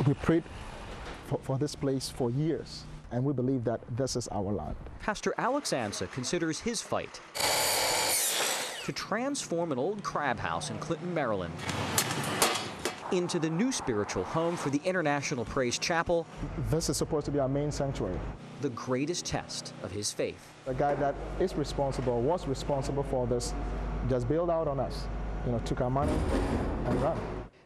We prayed for this place for years, and we believe that this is our land. Pastor Alex Ansa considers his fight to transform an old crab house in Clinton, Maryland, into the new spiritual home for the International Praise Chapel. This is supposed to be our main sanctuary. The greatest test of his faith. The guy that was responsible for this, just bailed out on us. Took our money and ran.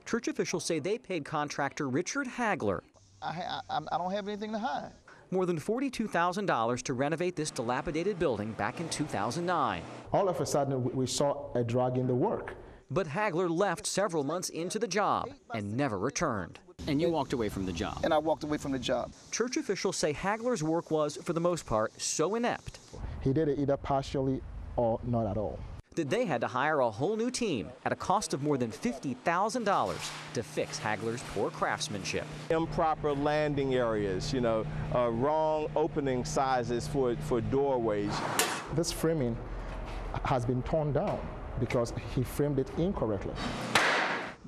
Church officials say they paid contractor Richard Hagler I don't have anything to hide. more than $42,000 to renovate this dilapidated building back in 2009. All of a sudden, we saw a drag in the work. But Hagler left several months into the job and never returned. And you walked away from the job. And I walked away from the job. Church officials say Hagler's work was, for the most part, so inept He did it either partially or not at all. that they had to hire a whole new team at a cost of more than $50,000 to fix Hagler's poor craftsmanship. Improper landing areas, wrong opening sizes for doorways. This framing has been torn down because he framed it incorrectly.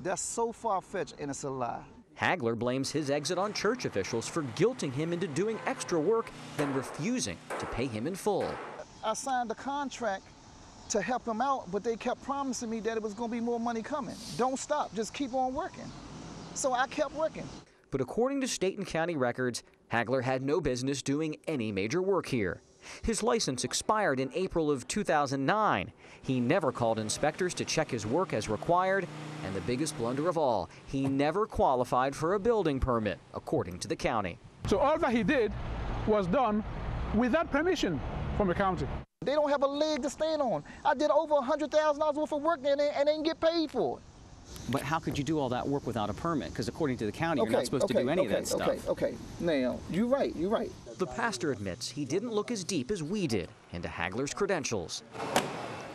That's so far-fetched, and it's a lie. Hagler blames his exit on church officials for guilting him into doing extra work, then refusing to pay him in full. I signed a contract to help him out, but they kept promising me that it was going to be more money coming. Don't stop, just keep on working. So I kept working. But according to state and county records, Hagler had no business doing any major work here. His license expired in April of 2009. He never called inspectors to check his work as required, and the biggest blunder of all, he never qualified for a building permit, according to the county. So all that he did was done without permission from the county. They don't have a leg to stand on. I did over $100,000 worth of work there and they didn't get paid for it. But how could you do all that work without a permit? Because according to the county, you're not supposed to do any of that stuff. Okay. Now, you're right. The pastor admits he didn't look as deep as we did into Hagler's credentials.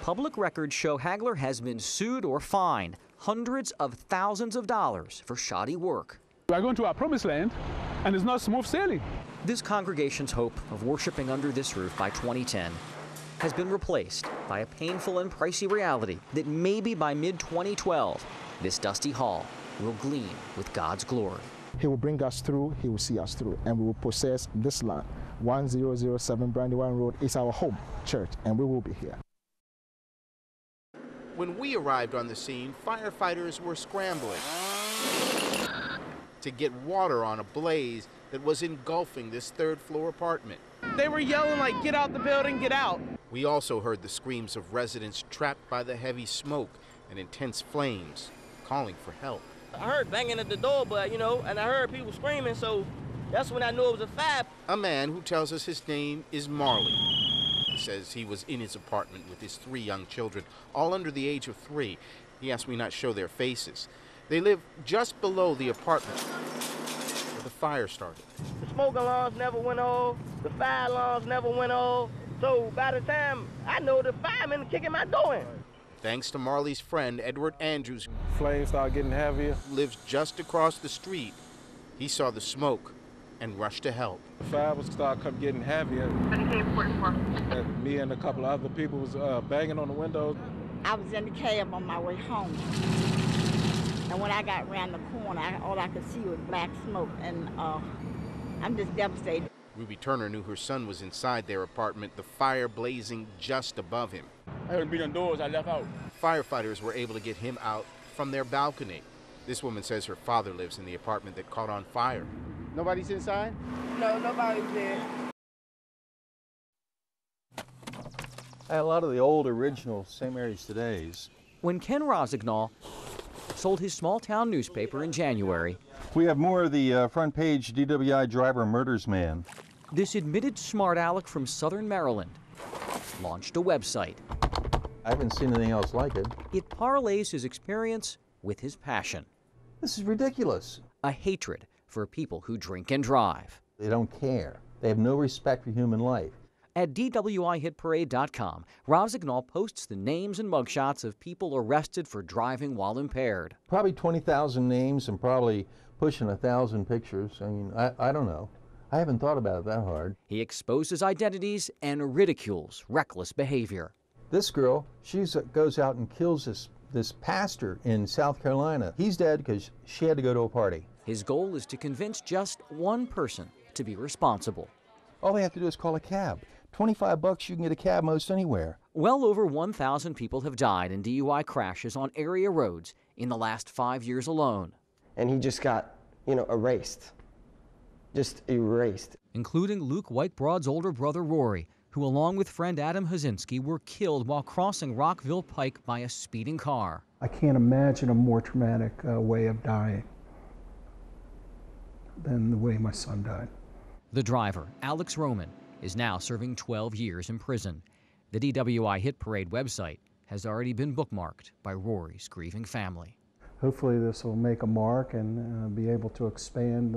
Public records show Hagler has been sued or fined hundreds of thousands of dollars for shoddy work. We are going to our promised land, and it's not smooth sailing. This congregation's hope of worshiping under this roof by 2010 has been replaced by a painful and pricey reality that maybe by mid-2012, this dusty hall will gleam with God's glory. He will bring us through, he will see us through, and we will possess this land. 1007 Brandywine Road is our home church, and we will be here. When we arrived on the scene, firefighters were scrambling to get water on a blaze that was engulfing this third-floor apartment. They were yelling like, "Get out the building, get out." We also heard the screams of residents trapped by the heavy smoke and intense flames, calling for help. I heard banging at the door, but and I heard people screaming, so that's when I knew it was a fire. A man who tells us his name is Marley. He says he was in his apartment with his 3 young children, all under the age of 3. He asked me not show their faces. They live just below the apartment where the fire started. The smoke alarms never went off, the fire alarms never went off, so by the time I know, the firemen kicking my door in. Thanks to Marley's friend, Edward Andrews, Flames started getting heavier. who lives just across the street, he saw the smoke and rushed to help. The fire was started getting heavier. And me and a couple of other people was banging on the windows. I was in the cab on my way home. And when I got around the corner, all I could see was black smoke, and I'm just devastated. Ruby Turner knew her son was inside their apartment, the fire blazing just above him. I heard beating doors, I left out. Firefighters were able to get him out from their balcony. This woman says her father lives in the apartment that caught on fire. Nobody's inside? No, nobody's there. A lot of the old original St. Mary's Todays. When Ken Rosignol sold his small-town newspaper in January, We have more of the front page DWI driver murders man. this admitted smart aleck from southern Maryland launched a website. I haven't seen anything else like it. It parlays his experience with his passion, This is ridiculous. a hatred for people who drink and drive. They don't care. They have no respect for human life. At DWIHitparade.com, Rosignol posts the names and mugshots of people arrested for driving while impaired. Probably 20,000 names and probably pushing 1,000 pictures. I mean, I don't know. I haven't thought about it that hard. He exposes identities and ridicules reckless behavior. This girl, she goes out and kills this pastor in South Carolina. He's dead because she had to go to a party. His goal is to convince just one person to be responsible. All they have to do is call a cab. 25 bucks, you can get a cab most anywhere. Well over 1,000 people have died in DUI crashes on area roads in the last 5 years alone. And he just got, erased. Just erased. Including Luke Whitebroad's older brother Rory, who along with friend Adam Hazinski were killed while crossing Rockville Pike by a speeding car. I can't imagine a more traumatic way of dying than the way my son died. The driver, Alex Roman, is now serving 12 years in prison. The DWI Hit Parade website has already been bookmarked by Rory's grieving family. Hopefully this will make a mark and be able to expand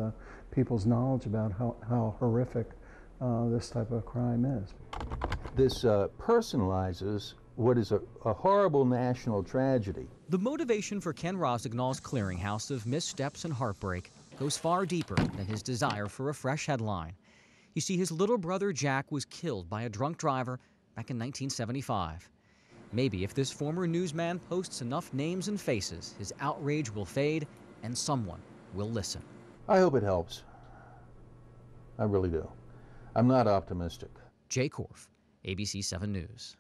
people's knowledge about how horrific this type of crime is. This personalizes what is a horrible national tragedy. The motivation for Ken Rosignol's clearinghouse of missteps and heartbreak goes far deeper than his desire for a fresh headline. You see, his little brother Jack was killed by a drunk driver back in 1975. Maybe if this former newsman posts enough names and faces, his outrage will fade and someone will listen. I hope it helps. I really do. I'm not optimistic. Jay Korf, ABC 7 News.